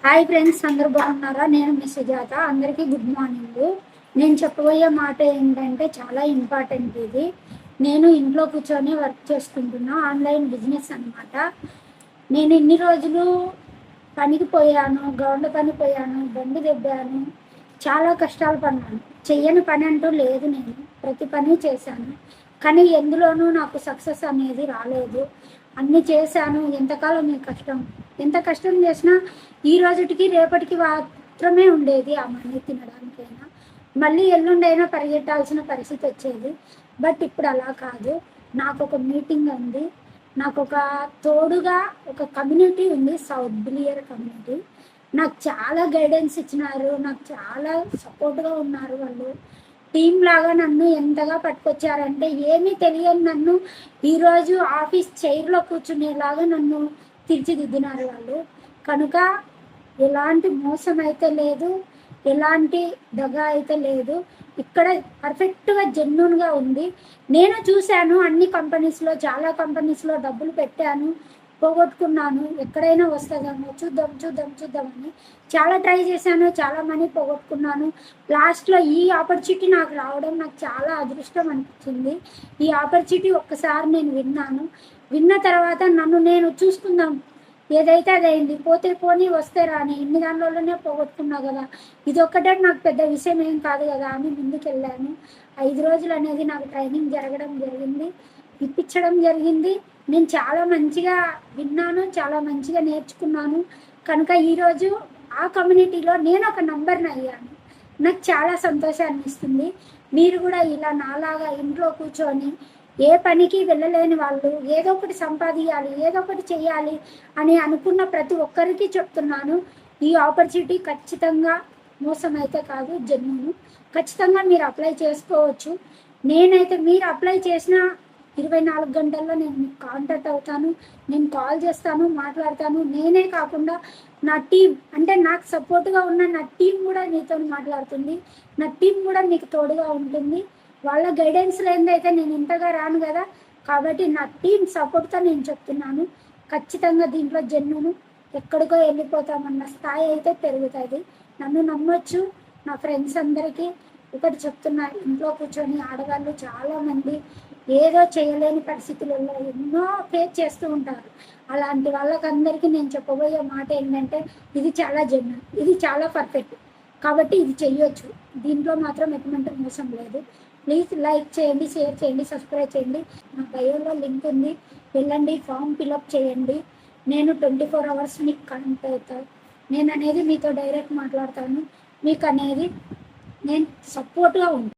Hi friends, అందరూ బాగున్నారా? నేను మీ సుజాత. అందరికీ గుడ్ మార్నింగ్. నేను చెప్పబోయే మాట ఏంటంటే చాలా ఇంపార్టెంట్ ఇది. నేను ఇంట్లో కూర్చొని వర్క్ చేసుకుంటున్నా, ఆన్లైన్ బిజినెస్ అనమాట. నేను ఇన్ని రోజులు పనికి పోయాను, గ్రౌండ్ పని పోయాను, బండి దెబ్బాను, చాలా కష్టాలు పడినాను. చెయ్యని పని అంటూ లేదు, నేను ప్రతి పని చేశాను. కానీ ఎందులోనూ నాకు సక్సెస్ అనేది రాలేదు. అన్నీ చేశాను. ఎంతకాలం ఈ కష్టం, ఎంత కష్టం చేసినా ఈ రోజుటికి రేపటికి మాత్రమే ఉండేది ఆ మనీ తినడానికైనా. మళ్ళీ ఎల్లుండైనా పరిగెట్టాల్సిన పరిస్థితి వచ్చేది. బట్ ఇప్పుడు అలా కాదు. నాకు ఒక మీటింగ్ ఉంది, నాకు ఒక తోడుగా ఒక కమ్యూనిటీ ఉంది, సౌత్ బిలియర్ కమ్యూనిటీ. నాకు చాలా గైడెన్స్ ఇచ్చినారు, నాకు చాలా సపోర్ట్గా ఉన్నారు. వాళ్ళు టీం లాగా నన్ను ఎంతగా పట్టుకొచ్చారంటే, ఏమీ తెలియని నన్ను ఈరోజు ఆఫీస్ చైర్లో కూర్చునేలాగా నన్ను తీర్చిదిద్దినారు వాళ్ళు. కనుక ఎలాంటి మోసం అయితే లేదు, ఎలాంటి దగ అయితే లేదు. ఇక్కడ పర్ఫెక్ట్గా జెన్యూన్గా ఉంది. నేను చూశాను అన్ని కంపెనీస్లో, చాలా కంపెనీస్లో డబ్బులు పెట్టాను, పోగొట్టుకున్నాను. ఎక్కడైనా వస్తుందేమో, చూద్దాం చూద్దాం చూద్దామని చాలా ట్రై చేశాను, చాలా మనీ పోగొట్టుకున్నాను. లాస్ట్లో ఈ ఆపర్చునిటీ నాకు రావడం నాకు చాలా అదృష్టం అనిపించింది. ఈ ఆపర్చునిటీ ఒక్కసారి నేను విన్న తర్వాత నన్ను నేను చూసుకుందాం, ఏదైతే అదైంది, పోతే పోనీ వస్తే రాని, ఇన్ని దానిలోనే పోగొట్టుకున్నా కదా, ఇది ఒక్కటే నాకు పెద్ద విషయం ఏం కాదు కదా అని ముందుకెళ్ళాను. 5 రోజులు అనేది నాకు ట్రైనింగ్ జరిగింది, ఇప్పించడం జరిగింది. నేను చాలా మంచిగా విన్నాను, చాలా మంచిగా నేర్చుకున్నాను. కనుక ఈరోజు ఆ కమ్యూనిటీలో నేను ఒక నంబర్ని అయ్యాను. నాకు చాలా సంతోషాన్ని ఇస్తుంది. మీరు కూడా ఇలా నాలాగా ఇంట్లో కూర్చొని ఏ పనికి వెళ్ళలేని వాళ్ళు, ఏదో ఒకటి సంపాదించాలి, ఏదో ఒకటి చెయ్యాలి అని అనుకున్న ప్రతి ఒక్కరికి చెప్తున్నాను, ఈ ఆపర్చునిటీ ఖచ్చితంగా మోసం అయితే కాదు, జెన్యూన్. ఖచ్చితంగా మీరు అప్లై చేసుకోవచ్చు. నేనైతే మీరు అప్లై చేసిన 24 గంటల్లో నేను మీకు కాంటాక్ట్ అవుతాను, నేను కాల్ చేస్తాను, మాట్లాడతాను. నేనే కాకుండా నా టీం, అంటే నాకు సపోర్ట్గా ఉన్న నా టీం కూడా మీతో మాట్లాడుతుంది. నా టీం కూడా మీకు తోడుగా ఉంటుంది. వాళ్ళ గైడెన్స్ లేనిదైతే నేను ఇంతగా రాను కదా. కాబట్టి నా టీం సపోర్ట్తో నేను చెప్తున్నాను, ఖచ్చితంగా దీంట్లో జెన్యూన్. ఎక్కడికో వెళ్ళిపోతామన్న స్థాయి అయితే పెరుగుతుంది. నన్ను నమ్మొచ్చు. నా ఫ్రెండ్స్ అందరికీ ఒకటి చెప్తున్నా, ఇంట్లో కూర్చొని ఆడవాళ్ళు చాలామంది ఏదో చేయలేని పరిస్థితులలో ఎన్నో ఫేస్ చేస్తూ ఉంటారు. అలాంటి వాళ్ళకందరికీ నేను చెప్పబోయే మాట ఏంటంటే, ఇది చాలా జెన్యూన్, ఇది చాలా పర్ఫెక్ట్. కాబట్టి ఇది చెయ్యొచ్చు. దీంట్లో మాత్రం ఎటువంటి మోసం లేదు. ప్లీజ్ లైక్ చేయండి, షేర్ చేయండి, సబ్స్క్రైబ్ చేయండి. నా బయోలో లింక్ ఉంది, వెళ్ళండి, ఫామ్ ఫిలప్ చేయండి. నేను 24 అవర్స్ మీకు కనెక్ట్ అవుతాను. నేను అనేది మీతో డైరెక్ట్ మాట్లాడతాను. మీకు అనేది నేను సపోర్ట్గా ఉంటాను.